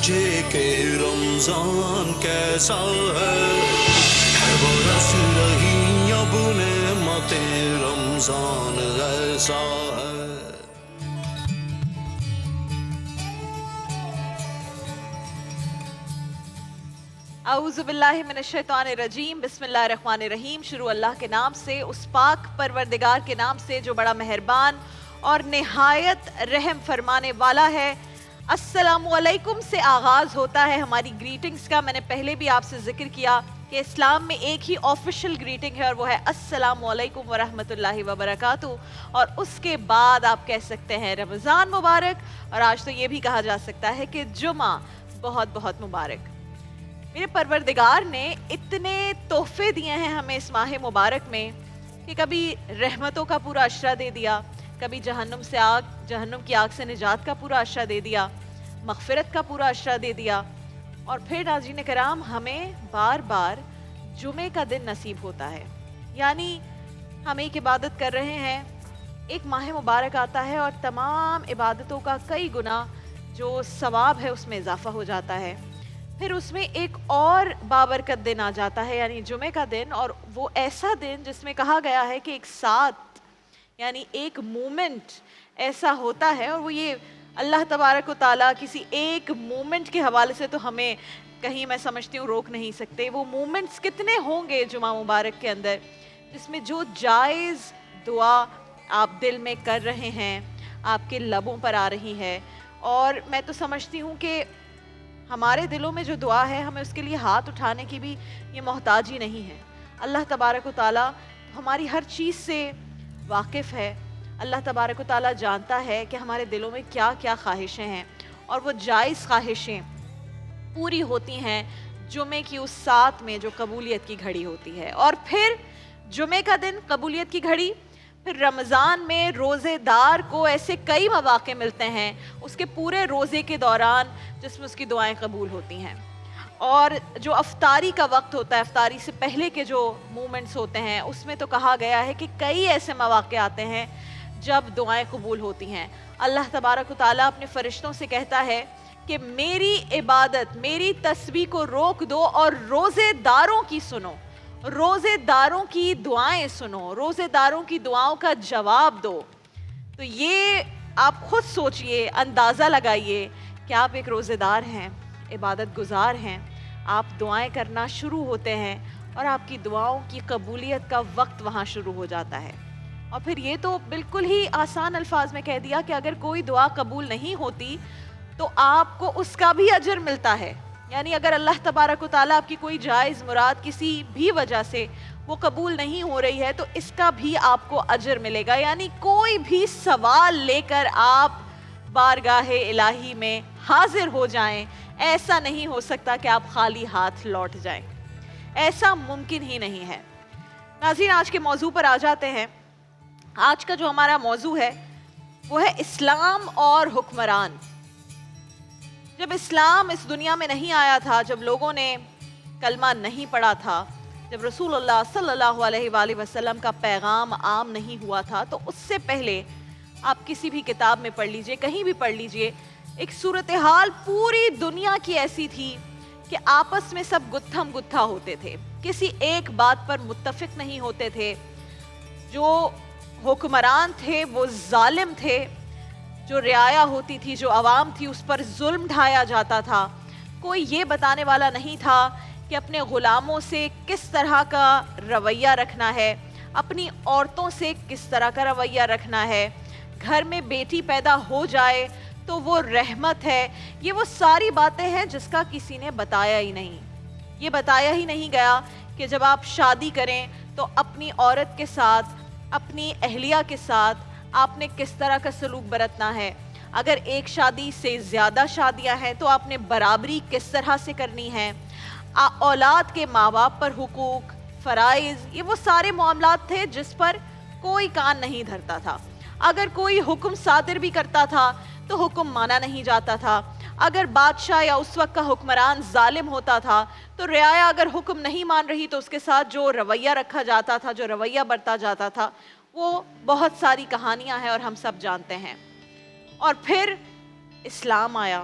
مجھے کہ رمضان کیسا ہے برس رہی اب نعمت رمضان ایسا ہے. اعوذ باللہ من الشیطان الرجیم. بسم اللہ الرحمن الرحیم. شروع اللہ کے نام سے، اس پاک پروردگار کے نام سے جو بڑا مہربان اور نہایت رحم فرمانے والا ہے. السلام علیکم سے آغاز ہوتا ہے ہماری گریٹنگز کا. میں نے پہلے بھی آپ سے ذکر کیا کہ اسلام میں ایک ہی آفیشیل گریٹنگ ہے اور وہ ہے السلام علیکم ورحمۃ اللہ وبرکاتہ. اور اس کے بعد آپ کہہ سکتے ہیں رمضان مبارک، اور آج تو یہ بھی کہا جا سکتا ہے کہ جمعہ بہت بہت مبارک. میرے پروردگار نے اتنے تحفے دیے ہیں ہمیں اس ماہ مبارک میں کہ کبھی رحمتوں کا پورا عشرہ دے دیا، کبھی جہنم کی آگ سے نجات کا پورا عشرہ دے دیا، مغفرت کا پورا عشرہ دے دیا، اور پھر ناظرین کرام ہمیں بار بار جمعے کا دن نصیب ہوتا ہے. یعنی ہم ایک عبادت کر رہے ہیں، ایک ماہ مبارک آتا ہے اور تمام عبادتوں کا کئی گنا جو ثواب ہے اس میں اضافہ ہو جاتا ہے. پھر اس میں ایک اور بابرکت دن آ جاتا ہے یعنی جمعے کا دن، اور وہ ایسا دن جس میں کہا گیا ہے کہ ایک ساتھ یعنی ایک مومنٹ ایسا ہوتا ہے، اور وہ یہ اللہ تبارک و تعالیٰ کسی ایک مومنٹ کے حوالے سے تو ہمیں کہیں میں سمجھتی ہوں روک نہیں سکتے. وہ مومنٹس کتنے ہوں گے جمعہ مبارک کے اندر جس میں جو جائز دعا آپ دل میں کر رہے ہیں آپ کے لبوں پر آ رہی ہے. اور میں تو سمجھتی ہوں کہ ہمارے دلوں میں جو دعا ہے ہمیں اس کے لیے ہاتھ اٹھانے کی بھی یہ محتاجی نہیں ہے. اللہ تبارک و تعالیٰ ہماری ہر چیز سے واقف ہے. اللہ تبارک و تعالیٰ جانتا ہے کہ ہمارے دلوں میں کیا کیا خواہشیں ہیں، اور وہ جائز خواہشیں پوری ہوتی ہیں جمعے کی اس ساتھ میں جو قبولیت کی گھڑی ہوتی ہے. اور پھر جمعے کا دن قبولیت کی گھڑی، پھر رمضان میں روزے دار کو ایسے کئی مواقع ملتے ہیں اس کے پورے روزے کے دوران جس میں اس کی دعائیں قبول ہوتی ہیں. اور جو افطاری کا وقت ہوتا ہے، افطاری سے پہلے کے جو مومنٹس ہوتے ہیں اس میں تو کہا گیا ہے کہ کئی ایسے مواقع آتے ہیں جب دعائیں قبول ہوتی ہیں. اللہ تبارک و تعالیٰ اپنے فرشتوں سے کہتا ہے کہ میری عبادت، میری تسبیح کو روک دو اور روزے داروں کی سنو، روزے داروں کی دعائیں سنو، روزے داروں کی دعاؤں کا جواب دو. تو یہ آپ خود سوچئے، اندازہ لگائیے کہ آپ ایک روزے دار ہیں، عبادت گزار ہیں، آپ دعائیں کرنا شروع ہوتے ہیں اور آپ کی دعاؤں کی قبولیت کا وقت وہاں شروع ہو جاتا ہے. اور پھر یہ تو بالکل ہی آسان الفاظ میں کہہ دیا کہ اگر کوئی دعا قبول نہیں ہوتی تو آپ کو اس کا بھی اجر ملتا ہے. یعنی اگر اللہ تبارک و تعالیٰ آپ کی کوئی جائز مراد کسی بھی وجہ سے وہ قبول نہیں ہو رہی ہے تو اس کا بھی آپ کو اجر ملے گا. یعنی کوئی بھی سوال لے کر آپ بارگاہ الہی میں حاضر ہو جائیں، ایسا نہیں ہو سکتا کہ آپ خالی ہاتھ لوٹ جائیں، ایسا ممکن ہی نہیں ہے. ناظرین آج کے موضوع پر آ جاتے ہیں. آج کا جو ہمارا موضوع ہے وہ ہے اسلام اور حکمران. جب اسلام اس دنیا میں نہیں آیا تھا، جب لوگوں نے کلمہ نہیں پڑھا تھا، جب رسول اللہ صلی اللہ علیہ وآلہ وسلم کا پیغام عام نہیں ہوا تھا، تو اس سے پہلے آپ کسی بھی کتاب میں پڑھ لیجئے، کہیں بھی پڑھ لیجئے، ایک صورتحال پوری دنیا کی ایسی تھی کہ آپس میں سب گتھم گتھا ہوتے تھے، کسی ایک بات پر متفق نہیں ہوتے تھے. جو حکمران تھے وہ ظالم تھے، جو رعایا ہوتی تھی، جو عوام تھی، اس پر ظلم ڈھایا جاتا تھا. کوئی یہ بتانے والا نہیں تھا کہ اپنے غلاموں سے کس طرح کا رویہ رکھنا ہے، اپنی عورتوں سے کس طرح کا رویہ رکھنا ہے، گھر میں بیٹی پیدا ہو جائے تو وہ رحمت ہے. یہ وہ ساری باتیں ہیں جس کا کسی نے بتایا ہی نہیں. یہ بتایا ہی نہیں گیا کہ جب آپ شادی کریں تو اپنی عورت کے ساتھ، اپنی اہلیہ کے ساتھ آپ نے کس طرح کا سلوک برتنا ہے. اگر ایک شادی سے زیادہ شادیاں ہیں تو آپ نے برابری کس طرح سے کرنی ہے. اولاد کے ماں باپ پر حقوق، فرائض، یہ وہ سارے معاملات تھے جس پر کوئی کان نہیں دھرتا تھا. اگر کوئی حکم صادر بھی کرتا تھا تو حکم مانا نہیں جاتا تھا. اگر بادشاہ یا اس وقت کا حکمران ظالم ہوتا تھا تو رعایا اگر حکم نہیں مان رہی تو اس کے ساتھ جو رویہ رکھا جاتا تھا، جو رویہ برتا جاتا تھا، وہ بہت ساری کہانیاں ہیں اور ہم سب جانتے ہیں. اور پھر اسلام آیا.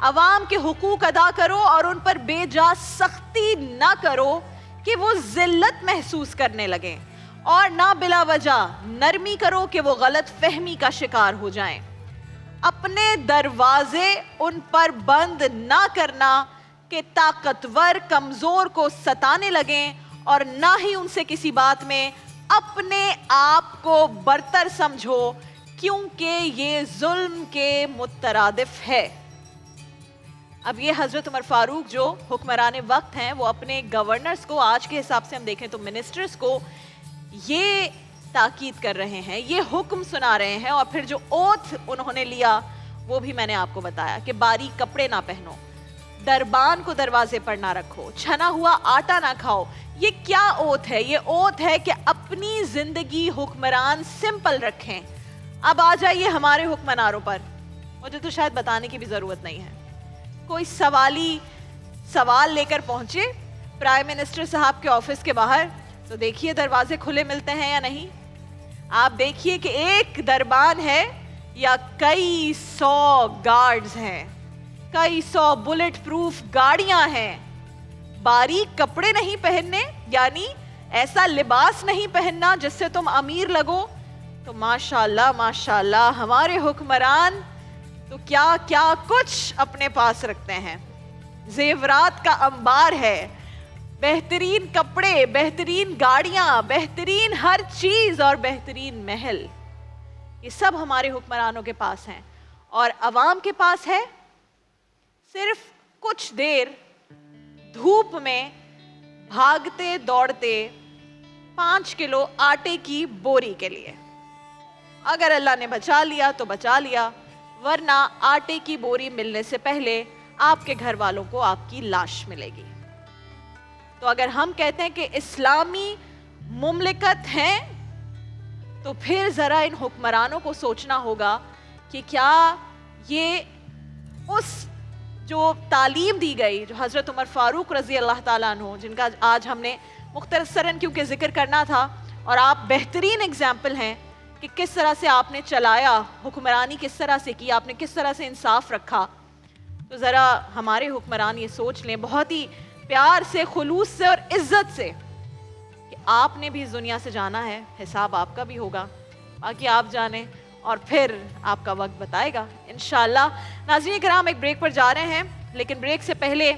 عوام کے حقوق ادا کرو اور ان پر بے جا سختی نہ کرو کہ وہ ذلت محسوس کرنے لگیں، اور نہ بلا وجہ نرمی کرو کہ وہ غلط فہمی کا شکار ہو جائیں۔ اپنے دروازے ان پر بند نہ کرنا کہ طاقتور کمزور کو ستانے لگیں، اور نہ ہی ان سے کسی بات میں اپنے آپ کو برتر سمجھو، کیونکہ یہ ظلم کے مترادف ہے۔ اب یہ حضرت عمر فاروق جو حکمران وقت ہیں، وہ اپنے گورنرز کو، آج کے حساب سے ہم دیکھیں تو منسٹرز کو، یہ تاکید کر رہے ہیں، یہ حکم سنا رہے ہیں، اور پھر جو اوتھ انہوں نے لیا وہ بھی میں نے آپ کو بتایا کہ باریک کپڑے نہ پہنو، دربان کو دروازے پر نہ رکھو، چھنا ہوا آٹا نہ کھاؤ۔ یہ کیا اوتھ ہے؟ یہ اوتھ ہے کہ اپنی زندگی حکمران سمپل رکھیں۔ اب آ جائیے ہمارے حکمرانوں پر، مجھے تو شاید بتانے کی بھی ضرورت نہیں ہے۔ کوئی سوال لے کر پہنچے پرائم منسٹر صاحب کے آفس کے باہر، تو دیکھیے دروازے کھلے ملتے ہیں یا نہیں۔ آپ دیکھیے کہ ایک دربان ہے یا کئی سو گارڈز ہیں، کئی سو بلٹ پروف گاڑیاں ہیں۔ باریک کپڑے نہیں پہننے، یعنی ایسا لباس نہیں پہننا جس سے تم امیر لگو، تو ماشاءاللہ ماشاءاللہ ہمارے حکمران تو کیا کیا کچھ اپنے پاس رکھتے ہیں۔ زیورات کا انبار ہے، بہترین کپڑے، بہترین گاڑیاں، بہترین ہر چیز اور بہترین محل، یہ سب ہمارے حکمرانوں کے پاس ہیں۔ اور عوام کے پاس ہے صرف کچھ دیر دھوپ میں بھاگتے دوڑتے 5 کلو آٹے کی بوری کے لیے۔ اگر اللہ نے بچا لیا تو بچا لیا، ورنہ آٹے کی بوری ملنے سے پہلے آپ کے گھر والوں کو آپ کی لاش ملے گی۔ تو اگر ہم کہتے ہیں کہ اسلامی مملکت ہیں، تو پھر ذرا ان حکمرانوں کو سوچنا ہوگا کہ کیا یہ اس جو تعلیم دی گئی، جو حضرت عمر فاروق رضی اللہ تعالیٰ عنہ، جن کا آج ہم نے مختصراً کیونکہ ذکر کرنا تھا، اور آپ بہترین اگزامپل ہیں کہ کس طرح سے آپ نے چلایا، حکمرانی کس طرح سے کی، آپ نے کس طرح سے انصاف رکھا۔ تو ذرا ہمارے حکمران یہ سوچ لیں بہت ہی پیار سے، خلوص سے اور عزت سے، کہ آپ نے بھی اس دنیا سے جانا ہے، حساب آپ کا بھی ہوگا، باقی آپ جانیں اور پھر آپ کا وقت بتائے گا انشاءاللہ۔ ناظرین کرام، ایک بریک پر جا رہے ہیں، لیکن بریک سے پہلے